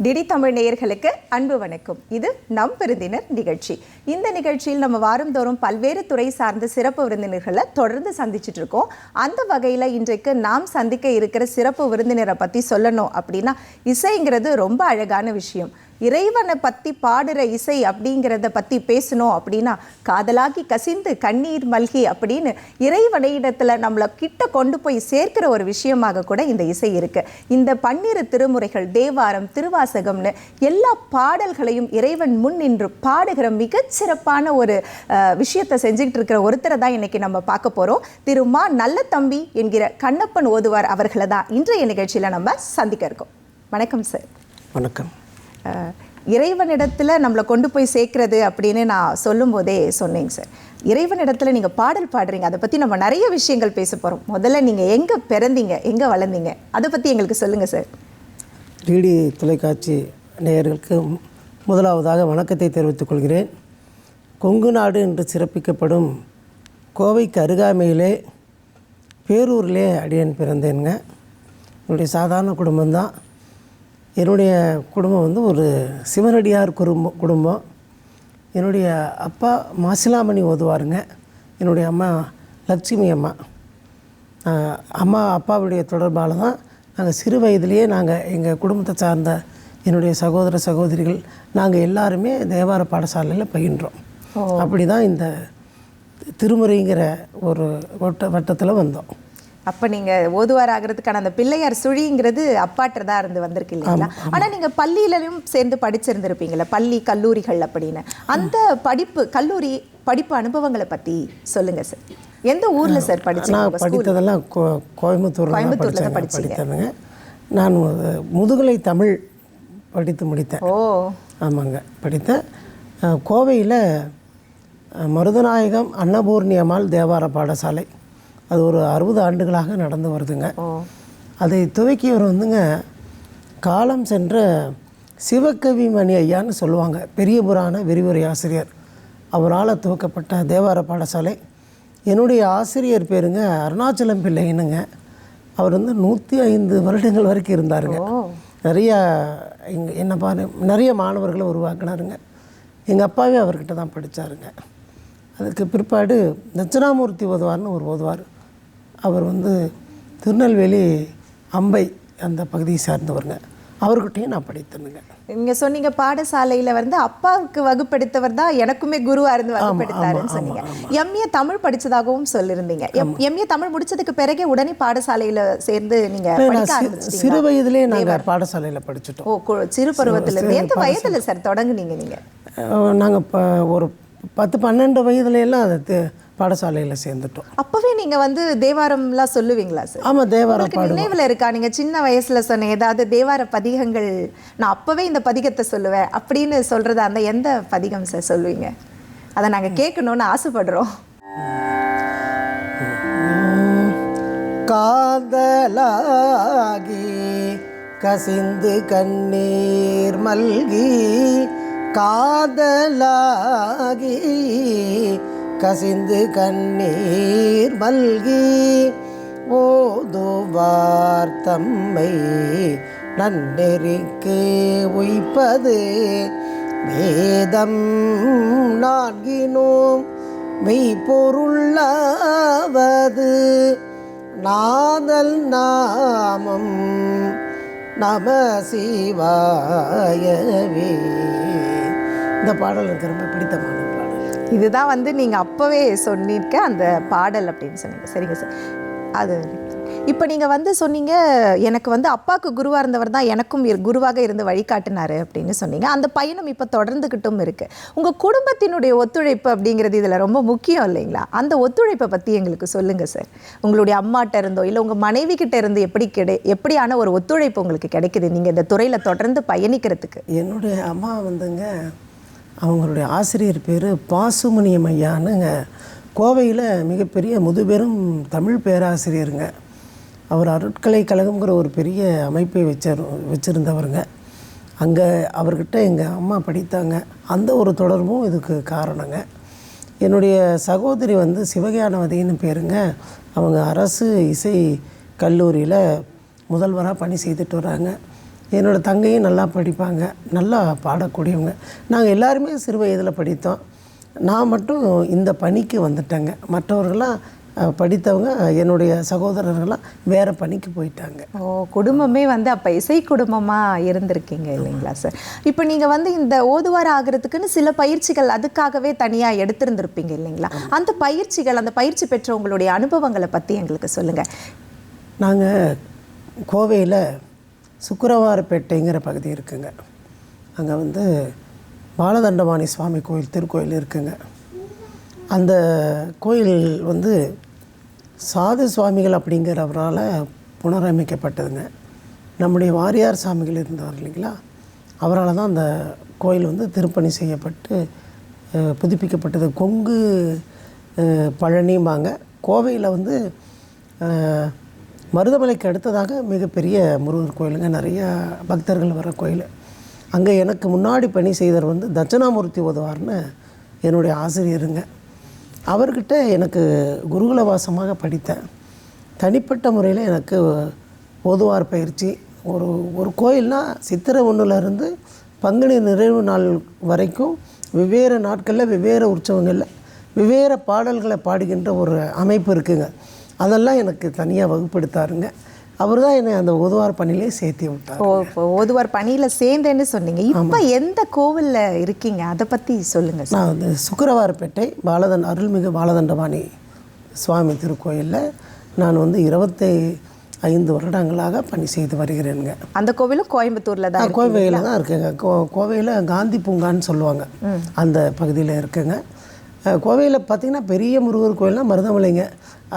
DD Tamil நேயர்களுக்கு அன்பு வணக்கம். இது நம் விருந்தினர் நிகழ்ச்சி. இந்த நிகழ்ச்சியில் நம்ம வாரந்தோறும் பல்வேறு துறை சார்ந்த சிறப்பு விருந்தினர்களை தொடர்ந்து சந்திச்சுட்டு இருக்கோம். அந்த வகையில் இன்றைக்கு நாம் சந்திக்க இருக்கிற சிறப்பு விருந்தினரை பற்றி சொல்லணும் அப்படின்னா, இசைங்கிறது ரொம்ப அழகான விஷயம். இறைவனை பற்றி பாடுற இசை அப்படிங்கிறத பற்றி பேசணும் அப்படின்னா, காதலாகி கசிந்து கண்ணீர் மல்கி அப்படின்னு இறைவனையிடத்தில் நம்மளை கிட்ட கொண்டு போய் சேர்க்கிற ஒரு விஷயமாக கூட இந்த இசை இருக்குது. இந்த 12 திருமுறைகள், தேவாரம், திருவாசகம்னு எல்லா பாடல்களையும் இறைவன் முன் நின்று பாடுகிற மிகச்சிறப்பான ஒரு விஷயத்தை செஞ்சுக்கிட்டு இருக்கிற ஒருத்தரை தான் இன்னைக்கு நம்ம பார்க்க போகிறோம். திரு மா. நல்ல தம்பி என்கிற கண்ணப்பன் ஓதுவார் அவர்களை தான் இன்றைய நிகழ்ச்சியில் நம்ம சந்திக்க இருக்கோம். வணக்கம் சார். வணக்கம். இறைவனிடத்தில் நம்மளை கொண்டு போய் சேர்க்கறது அப்படின்னு நான் சொல்லும் போதே சொன்னேங்க சார். இறைவனிடத்தில் நீங்கள் பாடல் பாடுறீங்க, அதை பற்றி நம்ம நிறைய விஷயங்கள் பேச போகிறோம். முதல்ல நீங்கள் எங்கே பிறந்தீங்க, எங்கே வளர்ந்தீங்க, அதை பற்றி எங்களுக்கு சொல்லுங்கள் சார். டிடி தொலைக்காட்சி நேயர்களுக்கு முதலாவதாக வணக்கத்தை தெரிவித்துக் கொள்கிறேன். கொங்கு நாடு என்று சிறப்பிக்கப்படும் கோவைக்கு அருகாமையிலே பேரூரிலே அடியேன் பிறந்தேனுங்க. என்னுடைய சாதாரண குடும்பம்தான். என்னுடைய குடும்பம் ஒரு சிவனடியார் குடும்பம். என்னுடைய அப்பா மாசிலாமணி ஓதுவாருங்க. என்னுடைய அம்மா லட்சுமி அம்மா. அப்பாவுடைய தொடர்பால் தான் நாங்கள் சிறு வயதிலேயே எங்கள் குடும்பத்தை சார்ந்த என்னுடைய சகோதர சகோதரிகள் நாங்கள் எல்லாருமே தேவார பாடசாலையில் பயின்றோம். அப்படி தான் இந்த திருமுறைங்கிற ஒரு வட்டத்தில் வந்தோம். அப்போ நீங்கள் ஓதுவார் ஆகிறதுக்கான அந்த பிள்ளையார் சுழிங்கிறது அப்பாட்டதான் இருந்து வந்திருக்கு இல்லைங்களா? ஆனால் நீங்கள் பள்ளியிலையும் சேர்ந்து படிச்சிருந்துருப்பீங்களா, பள்ளி கல்லூரிகள் அப்படின்னு. அந்த கல்லூரி படிப்பு அனுபவங்களை பற்றி சொல்லுங்கள் சார். எந்த ஊரில் சார் படிச்சீங்க? நான் படித்ததெல்லாம் கோயம்புத்தூரில் தான் படித்தேனுங்க. நான் முதுகலை தமிழ் படித்து முடித்தேன். ஆமாங்க, படித்தேன். கோவையில் மருதநாயகம் அன்னபூர்ணி அம்மாள் தேவார பாடசாலை, அது ஒரு 60 ஆண்டுகளாக நடந்து வருதுங்க. அதை துவக்கியவர் காலம் சென்ற சிவகவி மணி ஐயான்னு சொல்லுவாங்க, பெரிய புராண விரிவுரை ஆசிரியர். அவரால் துவக்கப்பட்ட தேவார பாடசாலை. என்னுடைய ஆசிரியர் பேருங்க அருணாச்சலம் பிள்ளைன்னுங்க. அவர் 105 வருடங்கள் வரைக்கும் இருந்தாருங்க. நிறைய மாணவர்களை உருவாக்கினாருங்க. எங்கள் அப்பாவே அவர்கிட்ட தான் படித்தாருங்க. அதுக்கு பிற்பாடு தட்சிணாமூர்த்தி ஓதுவார்னு ஒரு ஓதுவார். அவர் திருநெல்வேலி அம்பை அந்த பகுதியை சார்ந்தவருங்க. அவர்கிட்டையும் நான் படித்தேனுங்க. நீங்கள் சொன்னீங்க பாடசாலையில் அப்பாவுக்கு வகுப்படுத்தவர் தான் எனக்குமே குருவாக இருந்து வகுப்படுத்தாருன்னு சொன்னீங்க. எம்ஏ தமிழ் படித்ததாகவும் சொல்லியிருந்தீங்க. எம்ஏ தமிழ் முடிச்சதுக்கு பிறகு உடனே பாடசாலையில் சேர்ந்து நீங்கள் சிறு வயதிலே நாங்கள் பாடசாலையில் படிச்சுட்டோம். சிறு பருவத்தில் எந்த வயதில் சார் தொடங்குனீங்க நீங்கள்? நாங்கள் இப்போ ஒரு 10-12 வயதுலையெல்லாம் அது பாடசாலையில் சேர்ந்துட்டோம். அப்போவே நீங்கள் தேவாரம்லாம் சொல்லுவீங்களா சார்? ஆமாம், தேவாரம் நினைவில் இருக்கா? நீங்கள் சின்ன வயசில் சொன்ன ஏதாவது தேவார பதிகங்கள், நான் அப்போவே இந்த பதிகத்தை சொல்லுவேன் அப்படின்னு சொல்கிறதா அந்த எந்த பதிகம் சார் சொல்லுவீங்க? அதை நாங்கள் கேட்கணுன்னு ஆசைப்படுறோம். காதலாகி கசிந்து கண்ணீர் மல்கி, காதலாகி கசிந்து கண்ணீர் மல்கி, ஓதுவார் தம்மை நன்னெறிக்கு உய்ப்பது வேதம் நான்கினோம் மெய்ப்பொருளாவது நாதல் நாமம் நம சிவாயவே. இந்த பாடல் எனக்கு ரொம்ப பிடித்தமான பாடல். இதுதான் நீங்கள் அப்போவே சொன்னிருக்க அந்த பாடல் அப்படின்னு சொன்னீங்க. சரிங்க சார். அது இப்போ நீங்கள் சொன்னீங்க எனக்கு அப்பாவுக்கு குருவாக இருந்தவர் தான் எனக்கும் குருவாக இருந்து வழிகாட்டினார் அப்படின்னு சொன்னீங்க. அந்த பயணம் இப்போ தொடர்ந்துக்கிட்டும் இருக்குது. உங்கள் குடும்பத்தினுடைய ஒத்துழைப்பு அப்படிங்கிறது இதில் ரொம்ப முக்கியம் இல்லைங்களா? அந்த ஒத்துழைப்பை பற்றி எங்களுக்கு சொல்லுங்கள் சார். உங்களுடைய அம்மாட்ட இருந்தோ இல்லை உங்கள் மனைவி கிட்ட இருந்து எப்படியான ஒரு ஒத்துழைப்பு உங்களுக்கு கிடைக்குது நீங்கள் இந்த துறையில் தொடர்ந்து பயணிக்கிறதுக்கு? என்னுடைய அம்மா அவங்களுடைய ஆசிரியர் பேர் பாசுமணியம் ஐயானுங்க. கோவையில் மிகப்பெரிய முதுபெரும் தமிழ் பேராசிரியருங்க. அவர் அருட்கலை கழகங்கிற ஒரு பெரிய அமைப்பை வச்சுருந்தவருங்க. அங்கே அவர்கிட்ட எங்கள் அம்மா படித்தாங்க. அந்த ஒரு தொடர்பும் இதுக்கு காரணங்க. என்னுடைய சகோதரி சிவஞானவதின்னு பேருங்க. அவங்க அரசு இசை கல்லூரியில் முதல்வராக பணி செய்துட்டு வராங்க. என்னோடய தங்கையும் நல்லா படிப்பாங்க, நல்லா பாடக்கூடியவங்க. நாங்கள் எல்லாருமே சிறு வயதில் படித்தோம். நான் மட்டும் இந்த பணிக்கு வந்துட்டேங்க. மற்றவர்களாம் படித்தவங்க என்னுடைய சகோதரர்கள்லாம் வேறு பணிக்கு போயிட்டாங்க. குடும்பமே வந்து அப்போ இசை குடும்பமாக இருந்திருக்கீங்க இல்லைங்களா சார்? இப்போ நீங்கள் வந்து இந்த ஓதுவார் ஆகிறதுக்குன்னு சில பயிற்சிகள் அதுக்காகவே தனியாக எடுத்திருந்திருப்பீங்க இல்லைங்களா? அந்த பயிற்சிகள், அந்த பயிற்சி பெற்ற உங்களுடைய அனுபவங்களை பற்றி எங்களுக்கு சொல்லுங்கள். நாங்கள் கோவையில் சுக்கிரவாரப்பேட்டைங்கிற பகுதி இருக்குங்க. அங்கே வந்து பாலதண்டபாணி சுவாமி கோயில், திருக்கோயில் இருக்குங்க. அந்த கோயில் வந்து சாது சுவாமிகள் அப்படிங்கிறவரால் புனரமைக்கப்பட்டதுங்க. நம்முடைய வாரியார் சாமிகள் இருந்தார் இல்லைங்களா, அவரால் தான் அந்த கோயில் வந்து திருப்பணி செய்யப்பட்டு புதுப்பிக்கப்பட்டது. கொங்கு பழனிம்பாங்க. கோவையில் வந்து மருதமலைக்கு அடுத்ததாக மிகப்பெரிய முருகர் கோயிலுங்க, நிறைய பக்தர்கள் வர கோயில். அங்கே எனக்கு முன்னாடி பணி செய்தவர் வந்து தட்சிணாமூர்த்தி ஓதுவார்னு என்னுடைய ஆசிரியருங்க. அவர்கிட்ட எனக்கு குருகுல வாசமாக படித்தேன். தனிப்பட்ட முறையில் எனக்கு ஓதுவார் பயிற்சி ஒரு கோயில்னால் சித்திரை 1லேருந்து பங்குனி நிறைவு நாள் வரைக்கும் வெவ்வேறு நாட்களில் வெவ்வேறு உற்சவங்களில் வெவ்வேறு பாடல்களை பாடுகின்ற ஒரு அமைப்பு இருக்குங்க. அதெல்லாம் எனக்கு தனியாக வகுப்படுத்தாருங்க. அவர் தான் என்னை அந்த ஓதுவார் பணியிலே சேர்த்து விட்டார். இப்போ ஓதுவார் பணியில் சேர்ந்தேன்னு சொன்னீங்க. இப்போ எந்த கோவிலில் இருக்கீங்க, அதை பற்றி சொல்லுங்கள். நான் வந்து சுக்கிரவாரப்பேட்டை அருள்மிகு பாலதண்டபாணி சுவாமி திருக்கோயிலில் நான் வந்து 25 வருடங்களாக பணி செய்து வருகிறேனுங்க. அந்த கோவிலும் கோயம்புத்தூரில் தான்? கோவையில் தான் இருக்குங்க. கோவையில் காந்தி பூங்கான்னு சொல்லுவாங்க, அந்த பகுதியில் இருக்குங்க. கோவையில் பார்த்திங்கன்னா பெரிய முருகர் கோயில்னால் மருதமலைங்க.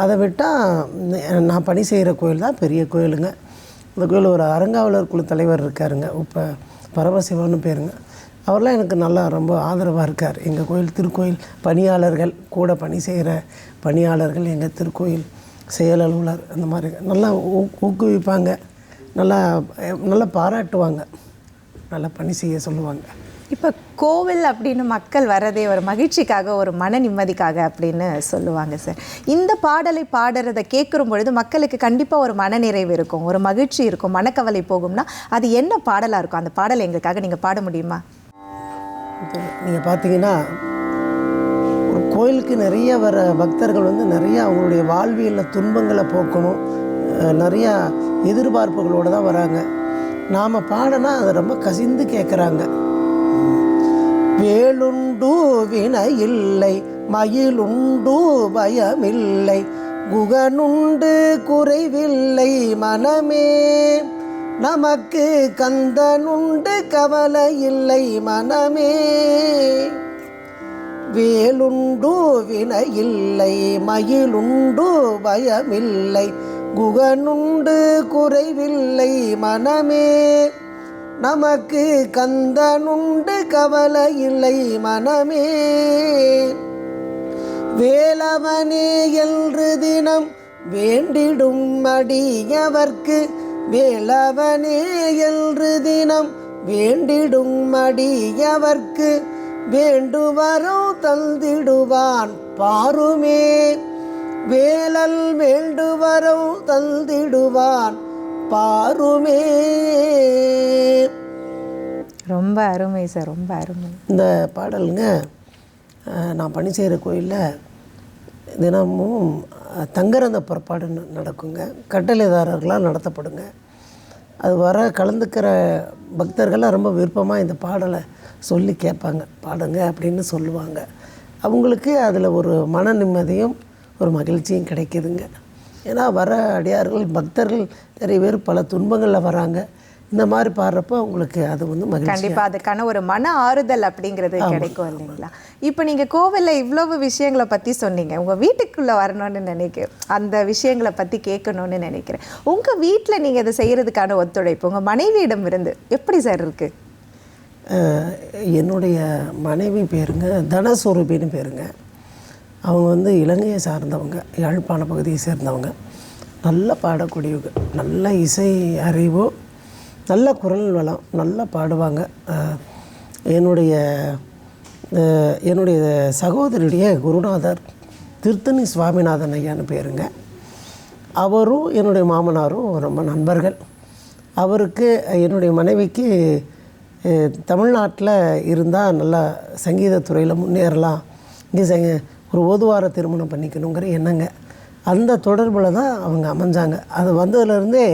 அதை விட்டால் நான் பணி செய்கிற கோயில் தான் பெரிய கோயிலுங்க. இந்த கோயில் ஒரு அறங்காவலர் குழு தலைவர் இருக்காருங்க, இப்போ பரமசிவன்னு பேருங்க. அவர்லாம் எனக்கு நல்லா ரொம்ப ஆதரவாக இருக்கார். எங்கள் கோயில் திருக்கோயில் பணியாளர்கள், கூட பணி செய்கிற பணியாளர்கள், எங்கள் திருக்கோயில் செயல் அலுவலர், அந்த மாதிரி நல்லா ஊக்குவிப்பாங்க, நல்லா பாராட்டுவாங்க, நல்லா பணி செய்ய சொல்லுவாங்க. இப்போ கோவில் அப்படின்னு மக்கள் வரதே ஒரு மகிழ்ச்சிக்காக, ஒரு மன நிம்மதிக்காக அப்படின்னு சொல்லுவாங்க சார். இந்த பாடலை பாடுறதை கேட்குற பொழுது மக்களுக்கு கண்டிப்பாக ஒரு மனநிறைவு இருக்கும், ஒரு மகிழ்ச்சி இருக்கும், மனக்கவலை போகும்னா அது என்ன பாடலாக இருக்கும்? அந்த பாடலை எங்களுக்காக நீங்கள் பாட முடியுமா? நீங்கள் பார்த்தீங்கன்னா ஒரு கோயிலுக்கு நிறைய வர பக்தர்கள் வந்து நிறையா அவங்களுடைய வாழ்வியலில் துன்பங்களை போக்கணும், நிறையா எதிர்பார்ப்புகளோடு தான் வராங்க. நாம் பாடினா அதை ரொம்ப கசிந்து கேட்குறாங்க. வேலுண்டு வினையில்லை, மயிலுண்டு பயமில்லை, குகனுண்டு குறைவில்லை மனமே, நமக்கு கந்தனுண்டு கவலை இல்லை மனமே. வேலுண்டு வினையில்லை, மயிலுண்டு பயமில்லை, குகனுண்டு குறைவில்லை மனமே, நமக்கு கந்தனுண்டு கவலை இல்லை மனமே. வேலவனே என்று தினம் வேண்டிடும் அடியவர்க்கு, வேலவனே என்று தினம் வேண்டிடும் அடியவர்க்கு, வேண்டுவரோ தந்திடுவான் பாருமே, வேலல் வேண்டுவரோ தந்திடுவான் பாருமே. ரொம்ப அருமை சார், ரொம்ப அருமை. இந்த பாடலுங்க நான் பணி செய்கிற கோயிலில் தினமும் தங்கரந்த புறப்பாடு நடக்குங்க, கட்டளைதாரர்களாக நடத்தப்படுங்க. அது வர கலந்துக்கிற பக்தர்கள்லாம் ரொம்ப விருப்பமாக இந்த பாடலை சொல்லி கேட்பாங்க, பாடுங்க அப்படின்னு சொல்லுவாங்க. அவங்களுக்கு அதில் ஒரு மன நிம்மதியும் ஒரு மகிழ்ச்சியும் கிடைக்குதுங்க. ஏன்னா வர அடியார்கள் பக்தர்கள் நிறைய பேர் பல துன்பங்களில் வராங்க. இந்த மாதிரி பாடுறப்போ அவங்களுக்கு அது வந்து மகிழ்ச்சி, கண்டிப்பாக அதுக்கான ஒரு மன ஆறுதல் அப்படிங்கிறது கிடைக்கும் இல்லைங்களா? இப்போ நீங்கள் கோவிலில் இவ்வளவு விஷயங்களை பற்றி சொன்னீங்க, உங்கள் வீட்டுக்குள்ளே வரணும்னு நினைக்கிறேன், அந்த விஷயங்களை பற்றி கேட்கணும்னு நினைக்கிறேன். உங்கள் வீட்டில் நீங்கள் இதை செய்கிறதுக்கான ஒத்துழைப்பு உங்கள் மனைவியிடம் இருந்து எப்படி சார் இருக்குது? என்னுடைய மனைவி பேருங்க தனஸ்வரூபின்னு பேருங்க. அவங்க வந்து இலங்கையை சார்ந்தவங்க, யாழ்ப்பாண பகுதியை சேர்ந்தவங்க. நல்லா பாடக்கூடியவங்க, நல்ல இசை அறிவோ, நல்ல குரல் வளம், நல்லா பாடுவாங்க. என்னுடைய சகோதரியுடைய குருநாதர் திருத்தணி சுவாமிநாதன் ஐயான்னு பேருங்க. அவரும் என்னுடைய மாமனாரும் ரொம்ப நண்பர்கள். அவருக்கு என்னுடைய மனைவிக்கு தமிழ்நாட்டில் இருந்தால் நல்லா சங்கீதத்துறையில் முன்னேறலாம், இங்கே ஒரு ஓதுவார திருமணம் பண்ணிக்கணுங்கிற எண்ணங்க. அந்த தொடர்பில் தான் அவங்க அமைஞ்சாங்க. அது வந்ததுலேருந்தே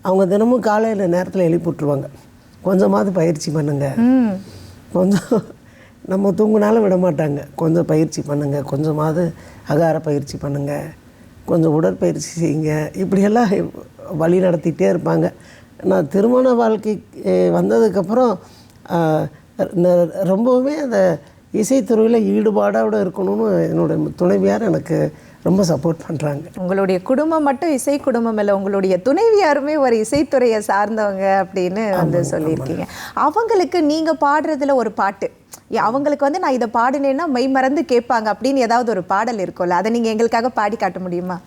அவங்க தினமும் காலையில் நேரத்தில் எழுப்பிவிட்ருவாங்க, கொஞ்சமாவது பயிற்சி பண்ணுங்க, கொஞ்சம் நம்ம தூங்கினாலும் விட மாட்டாங்க, கொஞ்சம் பயிற்சி பண்ணுங்கள், கொஞ்சமாவது அகார பயிற்சி பண்ணுங்கள், கொஞ்சம் உடற்பயிற்சி செய்யுங்க, இப்படியெல்லாம் வழி நடத்திகிட்டே இருப்பாங்க. நான் திருமண வாழ்க்கை வந்ததுக்கப்புறம் ரொம்பவுமே அந்த இசைத்துறையில் ஈடுபாடோடு இருக்கணும்னு என்னோடய துணைவியார் எனக்கு ரொம்ப சப்போர்ட் பண்ணுறாங்க. உங்களுடைய குடும்பம் மட்டும் இசை குடும்பம் இல்லை, உங்களுடைய துணைவியாருமே ஒரு இசைத்துறையை சார்ந்தவங்க அப்படின்னு வந்து சொல்லியிருக்கீங்க. அவங்களுக்கு நீங்கள் பாடுறதுல ஒரு பாட்டு, அவங்களுக்கு வந்து நான் இதை பாடினேன்னா மெய் மறந்து கேட்பாங்க அப்படின்னு ஏதாவது ஒரு பாடல் இருக்கும்ல, அதை நீங்கள் எங்களுக்காக பாடி காட்ட முடியுமா?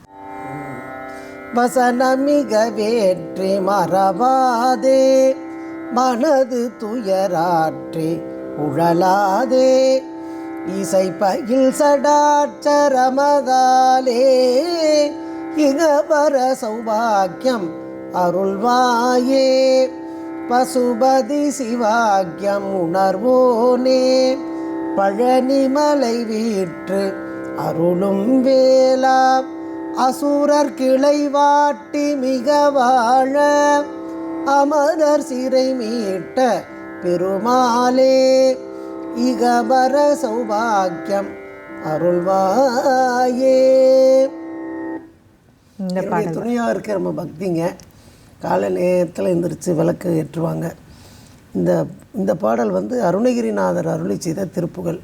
வசனமிக வேற்றி மறவாதே, மனது துயராற்றி உழலாதே, இசைப்பகில் சடாட்சரமதாலே இகபர சௌபாக்கியம் அருள்வாயே, பசுபதி சிவாக்கியம் உணர்வோனே, பழனிமலை வீற்று அருளும் வேளா, அசுரர் கிளை வாட்டி மிக வாழ, அமரர் சிறை மீட்ட பெருமாளே, இகபர சௌபாக்கியம் அருள்வாயே. துணையாக இருக்க நம்ம பக்திங்க. காலை நேரத்தில் எந்திரிச்சு விளக்கு ஏற்றுவாங்க. இந்த பாடல் வந்து அருணகிரிநாதர் அருளி செய்த திருப்புகழ்.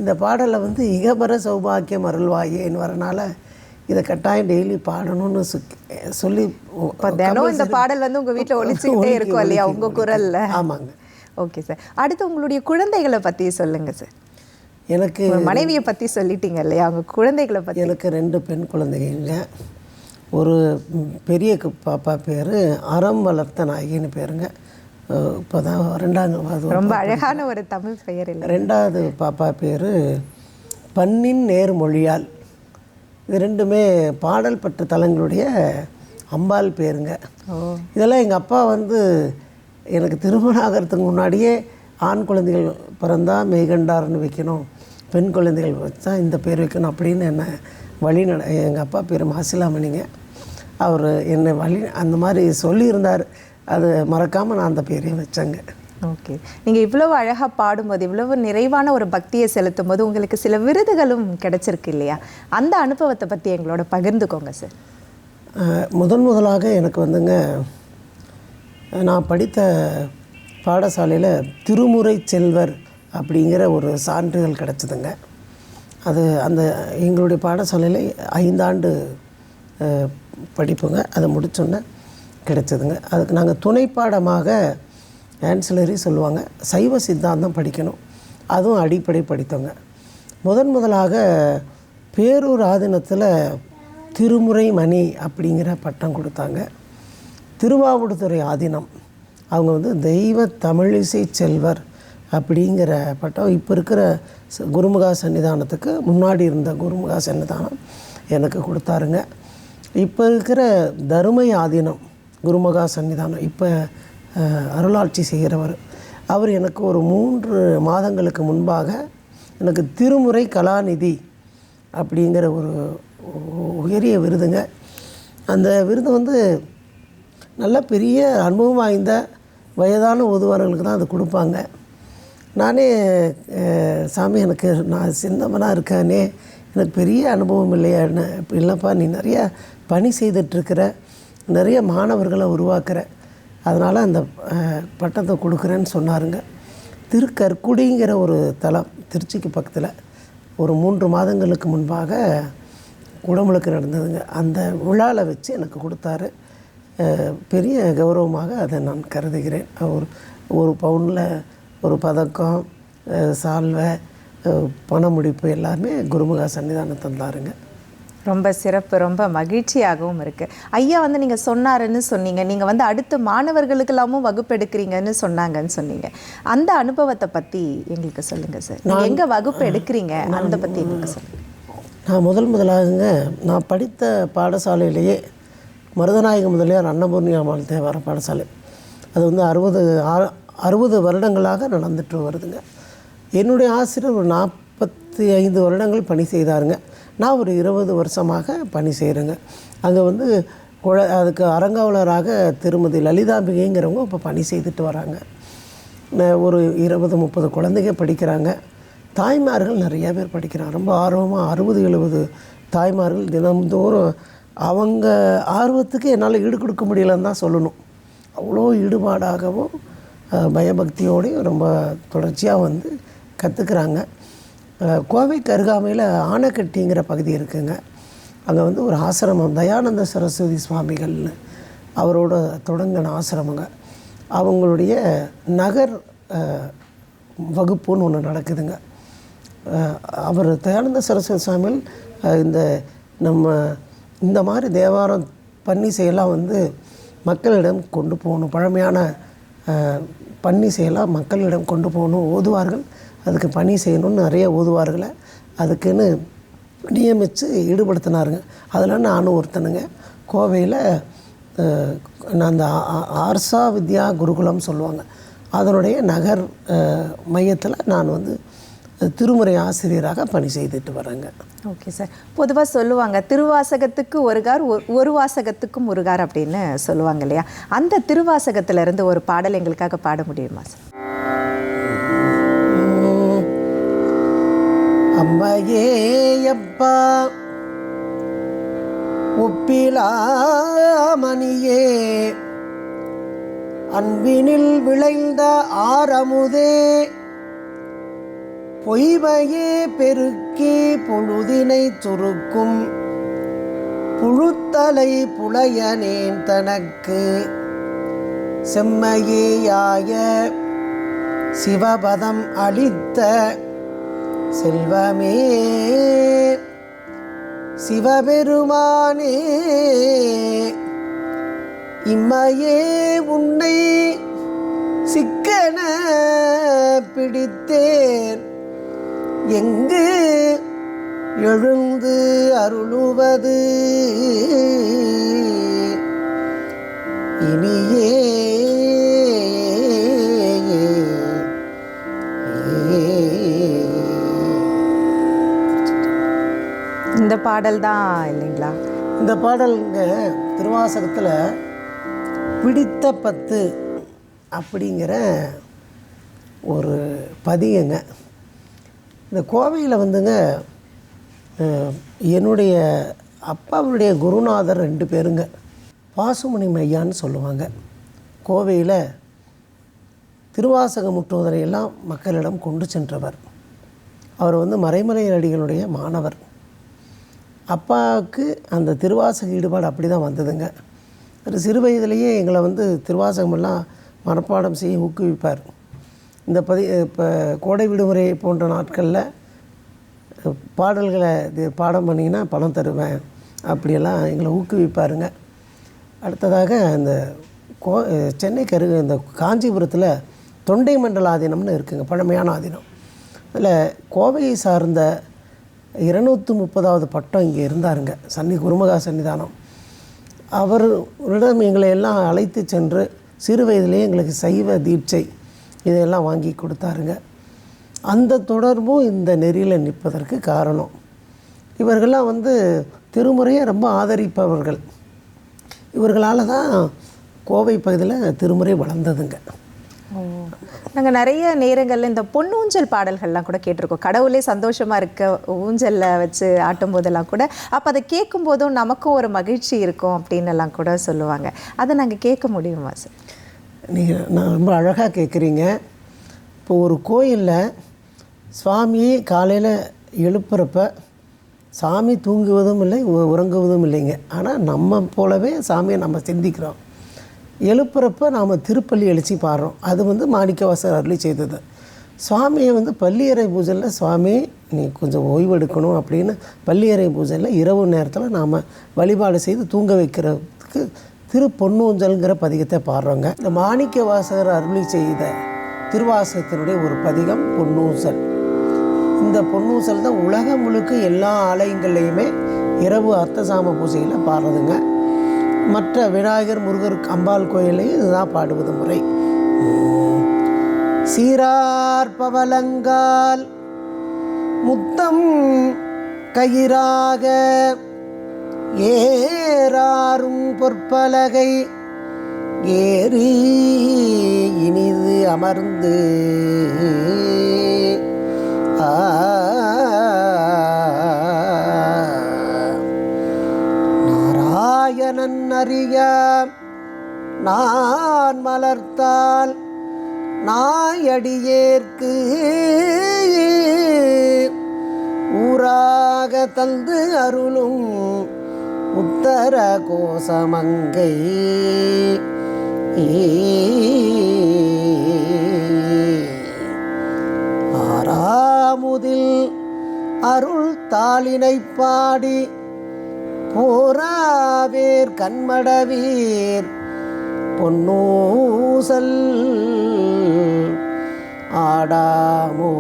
இந்த பாடலில் வந்து இகபர சௌபாக்கியம் அருள்வாயேன்னு வரனால இதை கட்டாயம் டெய்லி பாடணும்னு சொல்லி தினம் இந்த பாடல் வந்து உங்கள் வீட்டில் ஒழிச்சுக்கிட்டே இருக்கும் இல்லையா, உங்கள் குரலில்? ஆமாங்க. Okay sir. அடுத்து உங்களுடைய குழந்தைகளை பற்றி சொல்லுங்கள் சார். எனக்கு மனைவியை பற்றி சொல்லிட்டீங்க இல்லையா, அவங்க குழந்தைகளை பற்றி? எனக்கு 2 பெண் குழந்தைங்க. ஒரு பெரிய பாப்பா பேர் அறம் வளர்த்த நாயகின்னு பேருங்க. இப்போ தான் 2வது. ரொம்ப அழகான ஒரு தமிழ் பெயர் இல்லை? 2வது பாப்பா பேர் பண்ணின் நேர்மொழியால். இது 2மே பாடல் பெற்ற தலங்களுடைய அம்பாள் பேருங்க. இதெல்லாம் எங்கள் அப்பா வந்து எனக்கு திருமணம் ஆகிறதுக்கு முன்னாடியே ஆண் குழந்தைகள் பிறந்தால் மெய்கண்டார்னு வைக்கணும், பெண் குழந்தைகள் வச்சா இந்த பேர் வைக்கணும் அப்படின்னு என்னை எங்கள் அப்பா பேர் மாசிலாமணிங்க. அவர் என்னை அந்த மாதிரி சொல்லியிருந்தார். அது மறக்காமல் நான் அந்த பேரையும் வச்சேங்க. ஓகே. நீங்கள் இவ்வளவு அழகாக பாடும்போது, இவ்வளவு நிறைவான ஒரு பக்தியை செலுத்தும் போது உங்களுக்கு சில விருதுகளும் கிடைச்சிருக்கு இல்லையா, அந்த அனுபவத்தை பற்றி எங்களோட பகிர்ந்துக்கோங்க சார். முதலாக எனக்கு வந்துங்க, நான் படித்த பாடசாலையில் திருமுறை செல்வர் அப்படிங்கிற ஒரு சான்றிதழ் கிடச்சிதுங்க. எங்களுடைய பாடசாலையில் 5 ஆண்டு படிப்புங்க. அதை முடித்தோன்னே கிடைச்சதுங்க. அதுக்கு நாங்கள் துணைப்பாடமாக ஆன்சிலரி சொல்லுவாங்க, சைவ சித்தாந்தம் படிக்கணும். அதுவும் அடிப்படை படித்தோங்க. முதலாக பேரூர் ஆதீனத்தில் திருமுறை மணி அப்படிங்கிற பட்டம் கொடுத்தாங்க. திருவாவடுதுறை ஆதீனம் அவங்க வந்து தெய்வ தமிழிசை செல்வர் அப்படிங்கிற பட்டம் இப்போ இருக்கிற குருமுகா சன்னிதானத்துக்கு முன்னாடி இருந்த குருமுகா சன்னிதானம் எனக்கு கொடுத்தாருங்க. இப்போ இருக்கிற தருமை ஆதீனம் குருமுகா சன்னிதானம் இப்போ அருளாட்சி செய்கிறவர், அவர் எனக்கு ஒரு 3 மாதங்களுக்கு முன்பாக எனக்கு திருமுறை கலாநிதி அப்படிங்கிற ஒரு உயரிய விருதுங்க. அந்த விருது வந்து நல்ல பெரிய அனுபவம் வாய்ந்த வயதான ஓதுவார்களுக்கு தான் அது கொடுப்பாங்க. நானே சாமி எனக்கு நான் சின்னவனாக இருக்கேனே, எனக்கு பெரிய அனுபவம் இல்லையான்னு. இப்போ இல்லைப்பா, நீ நிறையா பணி செய்துட்ருக்கிற, நிறைய மாணவர்களை உருவாக்குற, அதனால் அந்த பட்டத்தை கொடுக்குறேன்னு சொன்னாருங்க. திருக்கற்குடிங்கிற ஒரு தலம் திருச்சிக்கு பக்கத்தில் ஒரு 3 மாதங்களுக்கு முன்பாக குடமுழுக்கு நடந்ததுங்க. அந்த விழாவில் வச்சு எனக்கு கொடுத்தாரு. பெரிய கௌரவமாக அதை நான் கருதுகிறேன். ஒரு பவுனில் ஒரு பதக்கம், சால்வை, பணமுடிப்பு எல்லாமே குருமுகா சன்னிதானம் தந்தாருங்க. ரொம்ப சிறப்பு, ரொம்ப மகிழ்ச்சியாகவும் இருக்குது. ஐயா வந்து நீங்கள் சொன்னாருன்னு சொன்னீங்க, நீங்கள் வந்து அடுத்த மாணவர்களுக்கெல்லாமும் வகுப்பு எடுக்கிறீங்கன்னு சொன்னாங்கன்னு சொன்னீங்க. அந்த அனுபவத்தை பற்றி எங்களுக்கு சொல்லுங்கள் சார். நீங்கள் எங்கே வகுப்பு எடுக்கிறீங்க அதை பற்றி எங்களுக்கு சொல்லுங்கள். நான் முதலாகுங்க, நான் படித்த பாடசாலையிலேயே மருதநாயக முதலியார் அன்னபூர்ணி அம்மாள் தேவார பாடசாலை. அது வந்து 60 வருடங்களாக நடந்துட்டு வருதுங்க. என்னுடைய ஆசிரியர் ஒரு 45 வருடங்கள் பணி செய்தாருங்க. நான் ஒரு 20 வருஷமாக பணி செய்கிறேங்க. அங்கே வந்து அதுக்கு அரங்காவலராக திருமதி லலிதாம்பிகைங்கிறவங்க இப்போ பணி செய்துட்டு வராங்க. ஒரு 20-30 குழந்தைங்க படிக்கிறாங்க. தாய்மார்கள் நிறையா பேர் படிக்கிறாங்க. ரொம்ப ஆர்வமாக 60-70 தாய்மார்கள் தினந்தோறும் அவங்க ஆர்வத்துக்கு என்னால் ஈடு கொடுக்க முடியலன்னு தான் சொல்லணும். அவ்வளோ ஈடுபாடாகவும் பயபக்தியோடையும் ரொம்ப தொடர்ச்சியாக வந்து கற்றுக்குறாங்க. கோவைக்கு அருகாமையில் ஆனைக்கட்டிங்கிற பகுதி இருக்குங்க. அங்கே வந்து ஒரு ஆசிரமம் தயானந்த சரஸ்வதி சுவாமிகள்னு அவரோட தொடங்கின ஆசிரமங்க. அவங்களுடைய நகர் வகுப்புன்னு ஒன்று நடக்குதுங்க. அவர் தயானந்த சரஸ்வதி சுவாமிகள் இந்த மாதிரி தேவாரம் பன்னிசையெல்லாம் வந்து மக்களிடம் கொண்டு போகணும், பழமையான பன்னிசையெல்லாம் மக்களிடம் கொண்டு போகணும், ஓதுவார்கள் அதுக்கு பணி செய்யணும்னு நிறைய ஓதுவார்களை அதுக்குன்னு நியமித்து ஈடுபடுத்தினாருங்க. அதில் நானும் ஒருத்தனுங்க. கோவையில் நான் அந்த ஆர்சா வித்யா குருகுலம் சொல்லுவாங்க, அதனுடைய நகர் மையத்தில் நான் வந்து திருமுறை ஆசிரியராக பணி செய்துட்டு வரேங்க. Okay sir. பொதுவாக சொல்லுவாங்க திருவாசகத்துக்கு ஒரு கார், ஒரு வாசகத்துக்கும் ஒரு கார் அப்படின்னு சொல்லுவாங்க இல்லையா? அந்த திருவாசகத்திலிருந்து ஒரு பாடல் எங்களுக்காக பாட முடியுமா சார்? அம்மையே அப்பா ஒப்பிலாமணியே அன்பினில் விளைந்த ஆரமுதே பொய்மையே பெருக்கி பொழுதினை சுருக்கும் புழுத்தலை புலையனேன் தனக்கு செம்மையேயாய சிவபதம் அளித்த செல்வமே சிவபெருமானே இம்மையே உன்னை சிக்கன பிடித்தேன் எங்கு எழுந்து அருளுவது இனியே. இந்த பாடல் தான் இல்லைங்களா? இந்த பாடலுங்க திருவாசகத்தில் பிடித்த 10 அப்படிங்கிற ஒரு பதிகங்க. இந்த கோவையில் வந்துங்க என்னுடைய அப்பாவுடைய குருநாதர் 2 பேருங்க. பாசுமணி மையான்னு சொல்லுவாங்க. கோவையில் திருவாசக முற்றுவதையெல்லாம் மக்களிடம் கொண்டு சென்றவர். அவர் வந்து மறைமலை அடிகளுடைய மாணவர். அப்பாவுக்கு அந்த திருவாசக ஈடுபாடு அப்படி தான் வந்ததுங்க. ஒரு சிறு வயதிலேயே எங்களை வந்து திருவாசகமெல்லாம் மனப்பாடம் செய்ய ஊக்குவிப்பார். இந்த இப்போ கோடை விடுமுறை போன்ற நாட்களில் பாடல்களை பாடம் பண்ணிங்கன்னா பணம் தருவேன் அப்படியெல்லாம் எங்களை ஊக்குவிப்பாருங்க. அடுத்ததாக இந்த சென்னைக்கு அருகே இந்த காஞ்சிபுரத்தில் தொண்டை மண்டல ஆதீனம்னு இருக்குங்க, பழமையான ஆதீனம். அதில் கோவையை சார்ந்த 230வது பட்டம் இங்கே இருந்தாருங்க, குருமகா சன்னிதானம். அவரிடம் எங்களை எல்லாம் அழைத்து சென்று சிறு வயதிலேயே எங்களுக்கு சைவ தீட்சை இதையெல்லாம் வாங்கி கொடுத்தாருங்க. அந்த தொடர்பும் இந்த நெறியில் நிற்பதற்கு காரணம். இவர்கள்லாம் வந்து திருமுறையை ரொம்ப ஆதரிப்பவர்கள். இவர்களால் தான் கோவை பகுதியில் திருமுறை வளர்ந்ததுங்க. நாங்கள் நிறைய நேரங்களில் இந்த பொன்னூஞ்சல் பாடல்கள்லாம் கூட கேட்டிருக்கோம். கடவுளே சந்தோஷமாக இருக்க ஊஞ்சலில் வச்சு ஆட்டும் போதெல்லாம் கூட அப்போ அதை கேட்கும் போதும் நமக்கும் ஒரு மகிழ்ச்சி இருக்கும் அப்படின்னு எல்லாம் கூட சொல்லுவாங்க. அதை நாங்கள் கேட்க முடியுமா சார்? நான் ரொம்ப அழகாக கேட்குறீங்க. இப்போ ஒரு கோயிலில் சுவாமியை காலையில் எழுப்புறப்ப சாமி தூங்குவதும் இல்லை, உறங்குவதும் இல்லைங்க. ஆனால் நம்ம போலவே சாமியை நம்ம சிந்திக்கிறோம். எழுப்புறப்ப நாம் திருப்பள்ளி எழுச்சி பாடுறோம். அது வந்து மாணிக்கவாசகர் அருளி செய்தது. சுவாமியை வந்து பள்ளியறை பூஜையில் சுவாமி நீ கொஞ்சம் ஓய்வெடுக்கணும் அப்படின்னு பள்ளியறை பூஜையில் இரவு நேரத்தில் நாம் வழிபாடு செய்து தூங்க வைக்கிறதுக்கு திருப்பொன்னூஞ்சல்ங்கிற பதிகத்தை பாடுறோங்க. இந்த மாணிக்கவாசகர் அருளி செய்த திருவாசகத்தினுடைய ஒரு பதிகம் பொன்னூசல். இந்த பொன்னூசல் தான் உலகம் முழுக்க எல்லா ஆலயங்கள்லையுமே இரவு அர்த்தசாம பூஜையில் பாடுறதுங்க. மற்ற விநாயகர், முருகர், அம்பாள் கோயிலையும் இதுதான் பாடுவது முறை. சீரார் பவளங்கால் முத்தம் கயிறாக ஏறாரும் பொற்பலகை ஏறி இனிது அமர்ந்து நாராயணன் அறிய நான் மலர்த்தால் நாயடியேற்கு ஊராக தந்து அருளும் உத்தர கோசமங்கை ஆறாமுதில் அருள் தாளினை பாடி போராவேர் கண்மடவீர் பொன்னூசல் ஆடாமோ.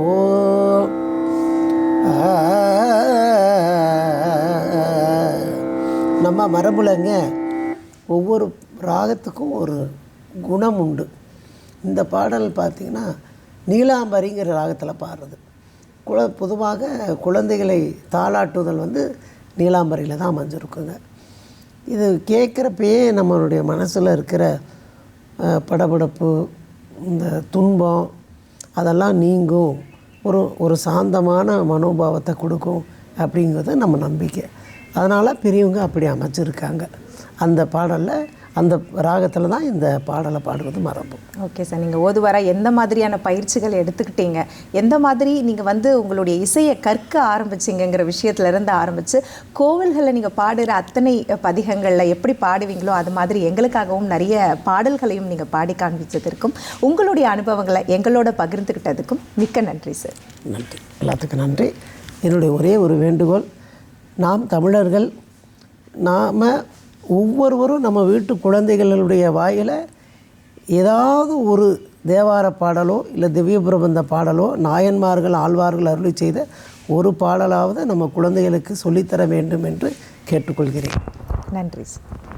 நம்ம மரபுலங்க ஒவ்வொரு ராகத்துக்கும் ஒரு குணம் உண்டு. இந்த பாடல் பார்த்திங்கன்னா நீலாம்பரிங்கிற ராகத்தில் பாடுறது. பொதுவாக குழந்தைகளை தாளாட்டுதல் நீலாம்பரியில் தான் அமைஞ்சிருக்குங்க. இது கேட்குறப்பயே நம்மளுடைய மனசில் இருக்கிற படபடப்பு, இந்த துன்பம் அதெல்லாம் நீங்கும், ஒரு சாந்தமான மனோபாவத்தை கொடுக்கும் அப்படிங்கிறது நம்ம நம்பிக்கை. அதனால் பெரியவங்க அப்படி அமைச்சிருக்காங்க. அந்த பாடலில் அந்த ராகத்தில் தான் இந்த பாடலை பாடுவது மரபு. ஓகே சார், நீங்கள் ஓதுவாராக எந்த மாதிரியான பயிற்சிகள் எடுத்துக்கிட்டீங்க, எந்த மாதிரி நீங்கள் உங்களுடைய இசையை கற்க ஆரம்பிச்சிங்கிற விஷயத்துலேருந்து ஆரம்பித்து கோவில்களில் நீங்கள் பாடுற அத்தனை பதிகங்களில் எப்படி பாடுவீங்களோ அது மாதிரி எங்களுக்காகவும் நிறைய பாடல்களையும் நீங்கள் பாடி காண்பித்ததற்கும் உங்களுடைய அனுபவங்களை எங்களோட பகிர்ந்துக்கிட்டதுக்கும் மிக்க நன்றி சார். நன்றி, எல்லாத்துக்கும் நன்றி. என்னுடைய ஒரே ஒரு வேண்டுகோள், நாம் தமிழர்கள் நாம் ஒவ்வொருவரும் நம்ம வீட்டு குழந்தைகளுடைய வாயில் ஏதாவது ஒரு தேவார பாடலோ இல்லை திவ்ய பிரபந்த பாடலோ நாயன்மார்கள் ஆழ்வார்கள் அருளி செய்த ஒரு பாடலாவது நம்ம குழந்தைகளுக்கு சொல்லித்தர வேண்டும் என்று கேட்டுக்கொள்கிறேன். நன்றி சார்.